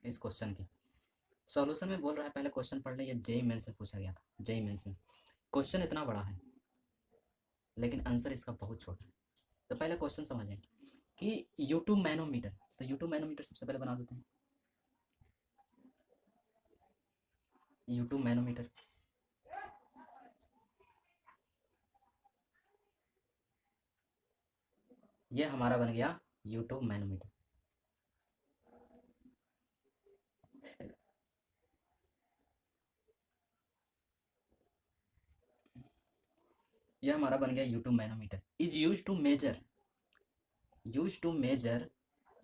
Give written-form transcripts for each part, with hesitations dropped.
इस क्वेश्चन की। सॉल्यूशन में बोल रहा है, पहले क्वेश्चन पढ़ ले, ये जेई मेंस में पूछा गया था। जेई मेंस में क्वेश्चन इतना बड़ा है लेकिन आंसर इसका बहुत छोटा है। तो पहले क्वेश्चन समझें कि यूट्यूब मैनोमीटर, तो यूट्यूब मैनोमीटर सबसे पहले बना देते हैं। यूट्यूब मैनोमीटर, ये हमारा बन गया यूट्यूब मैनोमीटर। ये हमारा बन गया U tube manometer. Is used to measure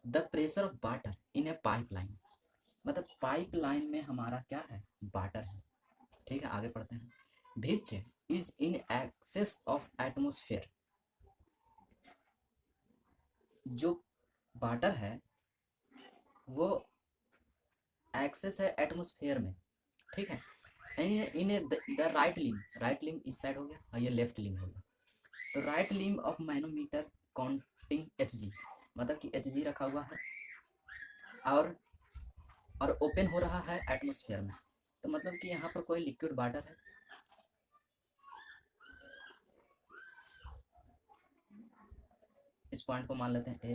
the pressure of water in a pipeline. मतलब पाइपलाइन में हमारा क्या है, वाटर है। ठीक है, आगे पढ़ते हैं। Which is in excess of atmosphere. जो वाटर है वो एक्सेस है एटमोस्फेयर में। ठीक है। इन द राइट लिम इस साइड हो गया और ये लेफ्ट लिम हो गया। तो right limb of manometer counting H G, मतलब कि एच जी रखा हुआ है और ओपन हो रहा है एटमोस्फेयर में। तो मतलब कि यहाँ पर कोई लिक्विड वाटर है। इस पॉइंट को मान लेते हैं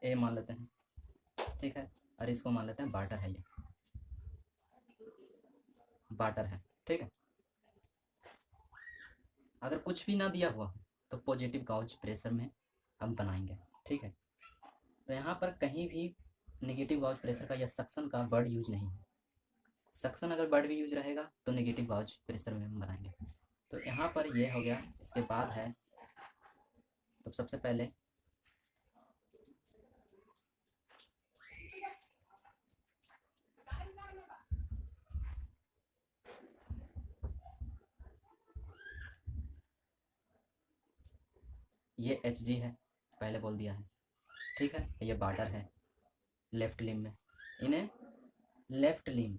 ए मान लेते हैं। ठीक है, और इसको मान लेते हैं वाटर है, ये वाटर है। ठीक है। अगर कुछ भी ना दिया हुआ तो पॉजिटिव गाउज प्रेशर में हम बनाएंगे। ठीक है। तो यहाँ पर कहीं भी नेगेटिव गाउज प्रेशर का या सक्शन का वर्ड यूज नहीं है। सक्शन अगर वर्ड भी यूज रहेगा तो नेगेटिव गाउज प्रेशर में हम बनाएंगे। तो यहाँ पर ये हो गया। इसके बाद है, तो सबसे पहले ये एच जी है, पहले बोल दिया है। ठीक है, ये वाटर है लेफ्ट लिम में। इन्हें लेफ्ट लिम,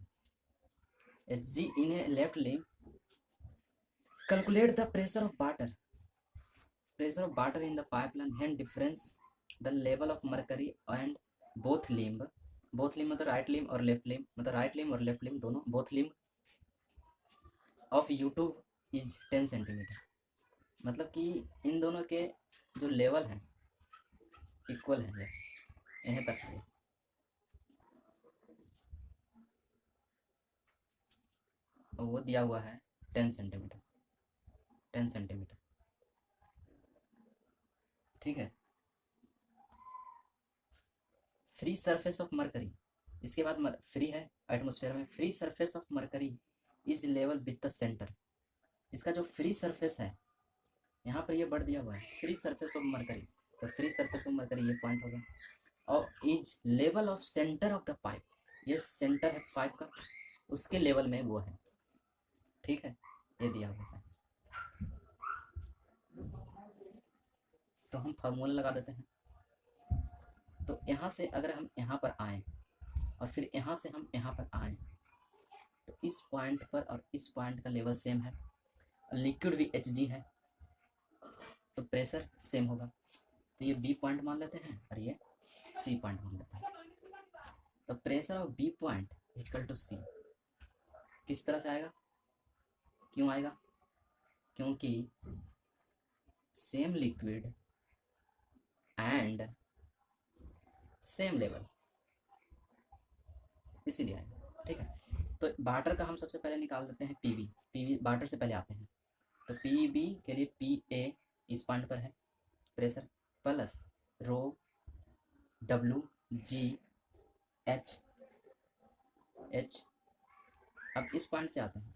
एच जी इन्हें left limb. Calculate the pressure of water in the pipeline and difference the level of mercury and both limb both limb मतलब राइट लिम और लेफ्ट लिम, मतलब राइट लिम और लेफ्ट लिम दोनों, both limb of U tube is 10 centimetre. मतलब कि इन दोनों के जो लेवल है इक्वल है, यहीं तक है। और वो दिया हुआ है 10 सेंटीमीटर, 10 सेंटीमीटर। ठीक है। फ्री सरफेस ऑफ मरकरी, इसके बाद फ्री है एटमोस्फेयर में। Free surface of mercury is level with the centre. इसका जो फ्री सरफेस है, यहाँ पर ये बढ़ दिया हुआ है फ्री सरफेस ऑफ मरकरी। तो फ्री सरफेस ऑफ मरकरी ये पॉइंट हो गया। और is level of centre of the pipe, ये सेंटर है पाइप का, उसके लेवल में वो है। ठीक है, ये दिया हुआ है। तो हम फार्मूला लगा देते हैं। तो यहाँ से अगर हम यहाँ पर आए और फिर यहाँ से हम यहाँ पर आए, तो इस पॉइंट पर और इस पॉइंट का लेवल सेम है। लिक्विड भी एच जी है, तो प्रेशर सेम होगा। तो ये बी पॉइंट मान लेते हैं और ये सी पॉइंट मान लेते हैं। तो pressure of B point is equal to C किस तरह से आएगा, क्यों आएगा, क्योंकि same liquid and same level, इसीलिए आएगा। ठीक है। तो वाटर का हम सबसे पहले निकाल देते हैं पीवी। पीवी वाटर से पहले आते हैं। तो पीवी के लिए पी ए इस पॉइंट पर है प्रेशर, प्लस रो डब्ल्यू जी एच एच। अब इस पॉइंट से आते हैं,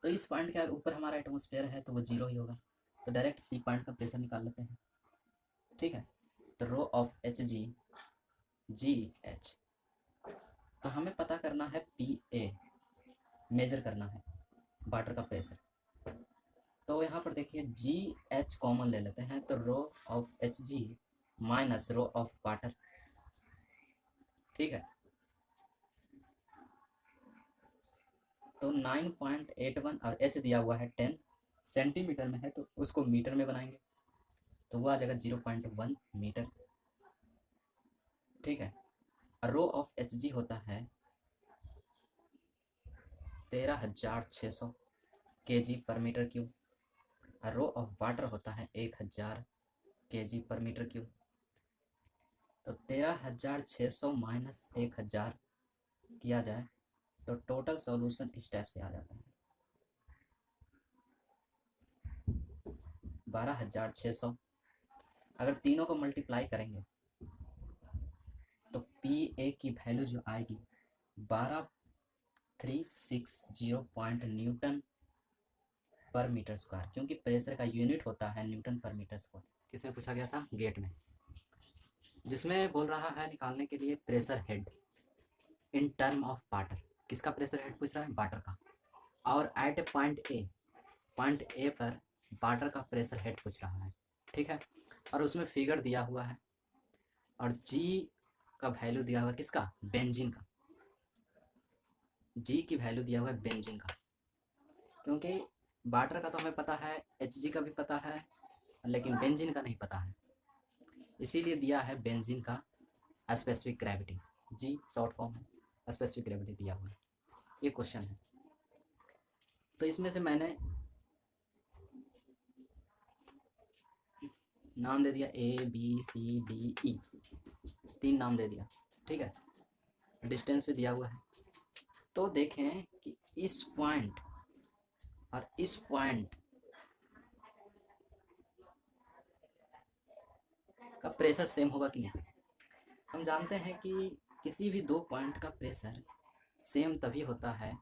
तो इस पॉइंट के ऊपर हमारा एटमोस्फेयर है तो वो जीरो ही होगा। तो डायरेक्ट सी पॉइंट का प्रेशर निकाल लेते हैं। ठीक है। तो rho of H G G H. तो हमें पता करना है पी ए, मेजर करना है वाटर का प्रेशर। तो यहाँ पर देखिए जी एच कॉमन ले लेते हैं, तो rho of H G minus rho of water. ठीक है। तो 9.81 और एच दिया हुआ है 10 सेंटीमीटर में है, तो उसको मीटर में बनाएंगे तो वो आ जाएगा 0.1 मीटर। ठीक है। रो ऑफ एच जी होता है 13,600 kg पर metre cube. Rho of water होता है 1,000 kg पर मीटर क्यूब। तो 13,600 माइनस 1,000 किया जाए तो टोटल सॉल्यूशन इस टाइप से आ जाता है 12,600। अगर तीनों को मल्टीप्लाई करेंगे तो पी ए की वैल्यू जो आएगी 12360 न्यूटन पर मीटर स्क्वायर, क्योंकि प्रेशर का यूनिट होता है न्यूटन पर मीटर स्क्वायर। किसमें पूछा गया था? गेट में, जिसमें बोल रहा है निकालने के लिए pressure head in term of water. किसका प्रेशर हेड पूछ रहा है? वाटर का। और एट ए पॉइंट ए पर वाटर का प्रेशर हेड पूछ रहा है, ठीक है। और उसमें फिगर दिया हुआ है और जी का वैल्यू दिया हुआ है किसका? बेंजीन का। जी की वैल्यू दिया हुआ है बेंजीन का, क्योंकि वाटर का तो हमें पता है, एच जी का भी पता है, लेकिन बेंजीन का नहीं पता है, इसीलिए दिया है बेंजीन का स्पेसिफिक ग्रेविटी। जी शॉर्ट फॉर्म है, स्पेसिफिक ग्रेविटी दिया हुआ है। ये क्वेश्चन है। तो इसमें से मैंने नाम दे दिया ABCDE, 3 नाम दे दिया, ठीक है। डिस्टेंस भी दिया हुआ है। तो देखें कि इस पॉइंट और इस पॉइंट का प्रेशर सेम होगा कि नहीं। हम जानते हैं कि किसी भी 2 पॉइंट का प्रेशर सेम तभी होता है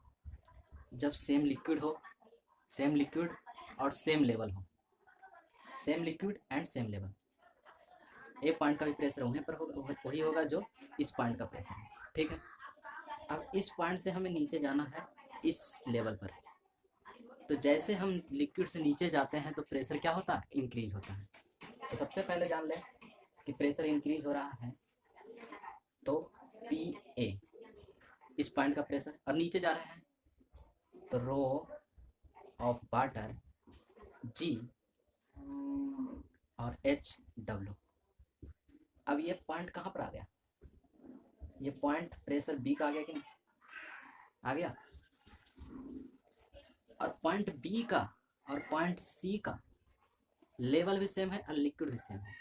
जब सेम लिक्विड हो, सेम लिक्विड और सेम लेवल हो, same liquid and same level. A point का भी प्रेशर वहीं पर होगा, वही होगा जो इस पॉइंट का प्रेशर है, ठीक है। अब इस पॉइंट से हमें नीचे जाना है इस लेवल पर। तो जैसे हम लिक्विड से नीचे जाते हैं तो प्रेशर क्या होता है? इंक्रीज होता है। तो सबसे पहले जान लें कि प्रेशर इंक्रीज हो रहा है तो पी ए इस पॉइंट का प्रेशर, और नीचे जा रहे हैं तो रो ऑफ वाटर जी और एच डब्ल्यू। अब ये पॉइंट कहाँ पर आ गया? ये पॉइंट प्रेशर बी का आ गया कि नहीं? आ गया। और पॉइंट बी का और पॉइंट सी का लेवल भी सेम है और लिक्विड भी सेम है।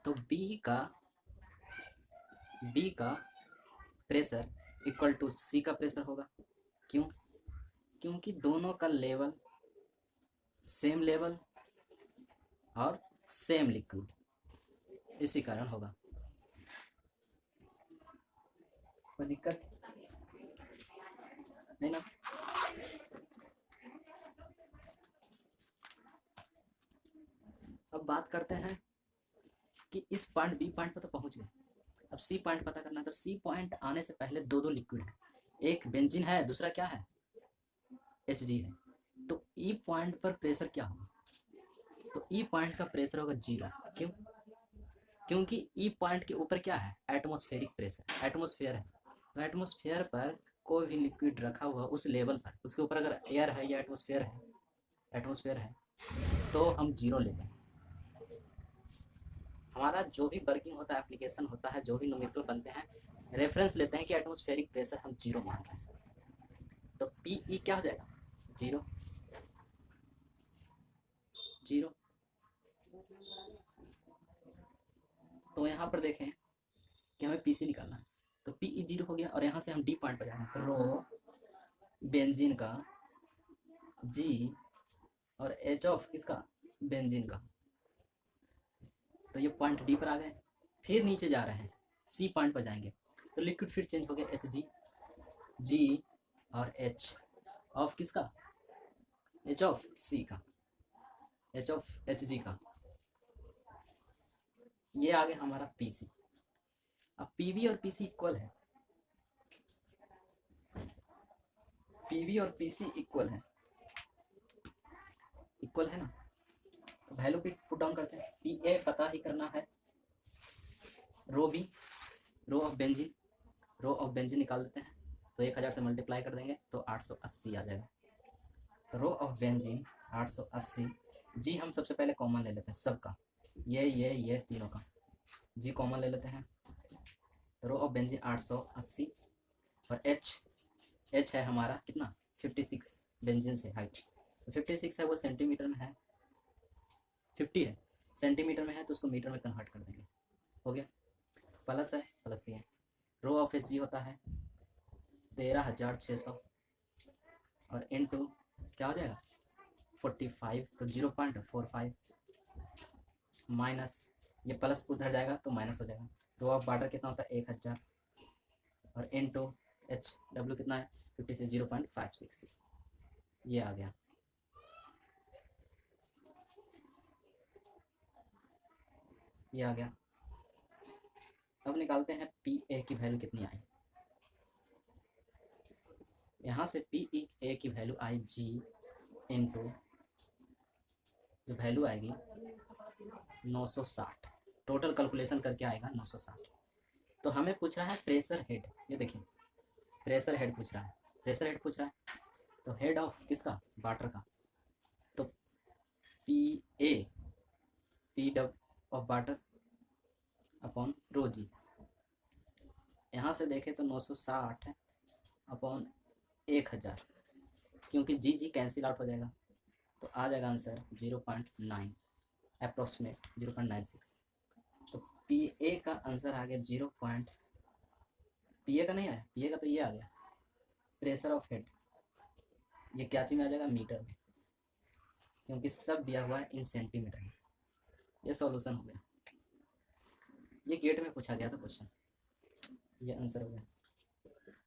तो बी का प्रेशर इक्वल टू सी का प्रेशर होगा। क्यों? क्योंकि दोनों का लेवल सेम लेवल और सेम लिक्विड, इसी कारण होगा। कोई दिक्कत नहीं ना? अब बात करते हैं कि इस पॉइंट बी पॉइंट पर तो पहुंच गए, अब सी पॉइंट पता करना है। तो सी पॉइंट आने से पहले दो लिक्विड है, एक बेंजीन है, दूसरा क्या है? एच जी है। तो ई पॉइंट पर प्रेशर क्या होगा? तो ई पॉइंट का प्रेशर होगा 0। क्यों? क्योंकि ई पॉइंट के ऊपर क्या है? एटमॉस्फेरिक प्रेशर, एटमॉस्फेयर है। तो एटमॉस्फेयर पर कोई भी लिक्विड रखा हुआ उस लेवल पर, उसके ऊपर अगर एयर है या एटमॉस्फेयर है तो हम 0 लेते हैं। हमारा जो भी वर्किंग होता है, एप्लीकेशन होता है, जो भी न्यूमेरिकल बनते हैं, रेफरेंस लेते हैं कि एटमॉस्फेरिक प्रेशर हम 0 मान रहे हैं। तो पी ई क्या हो जाएगा? 0 0। तो यहाँ पर देखें कि हमें पी सी निकालना है, तो पी ई 0 हो गया। और यहाँ से हम डी पॉइंट पर जाना है, तो रो बेंजीन का जी और एच ऑफ किसका? बेंजीन का। तो ये पॉइंट डी पर आ गए। फिर नीचे जा रहे हैं, सी पॉइंट पर जाएंगे तो लिक्विड फिर चेंज हो गया, एच जी और एच ऑफ किसका? एच ऑफ सी का, एच ऑफ एच जी का। ये आ गया हमारा पी सी। अब पी वी और पी सी इक्वल है, पी वी और पी सी इक्वल है ना। तो वैल्यू भी पुट डाउन करते हैं। पी ए पता ही करना है, रो बी रो ऑफ बेंजीन निकाल देते हैं। तो 1000 से मल्टीप्लाई कर देंगे तो 880 आ जाएगा। तो रो ऑफ बेंजीन 880। जी हम सबसे पहले कॉमन ले लेते हैं सबका, ये तीनों का जी कॉमन ले लेते हैं। तो रो ऑफ बेंजीन 880 और एच है हमारा कितना 56 बेंजीन से हाइट, तो 56 है वो सेंटीमीटर में है, 50 है सेंटीमीटर में है तो उसको मीटर में कन्वर्ट कर देंगे, हो गया। प्लस है, प्लस दिए, रो ऑफ एच जी होता है 13,600 और इनटू क्या हो जाएगा 45, तो 0.45 माइनस, ये प्लस उधर जाएगा तो माइनस हो जाएगा। रो ऑफ वाटर कितना होता है 1000 और इनटू एच डब्ल्यू कितना है 50 से 0.56, ये आ गया। ये आ गया। अब निकालते हैं पी ए की वैल्यू कितनी आई। यहाँ से पी ए की वैल्यू आई जी इंटू जो वैल्यू आएगी 960, टोटल कैलकुलेशन करके आएगा 960। तो हमें पूछ रहा है प्रेशर हेड, ये देखिए प्रेशर हेड पूछ रहा है, प्रेशर हेड पूछ रहा है तो हेड ऑफ किसका वाटर का, तो P A P W of water upon rho g. यहाँ से देखें तो 960 है अपॉन 1000, क्योंकि जी जी कैंसिल आउट हो जाएगा तो आ जाएगा आंसर 0.9 अप्रोक्सीमेट 0.96। तो पी ए का आंसर आ गया 0. पी ए का नहीं आया, पी ए का तो ये आ गया प्रेशर ऑफ हेड, ये क्या चीज़ में आ जाएगा मीटर में, क्योंकि सब दिया हुआ है इन सेंटीमीटर में। ये सॉल्यूशन हो गया, ये गेट में पूछा गया था क्वेश्चन, ये आंसर हो गया।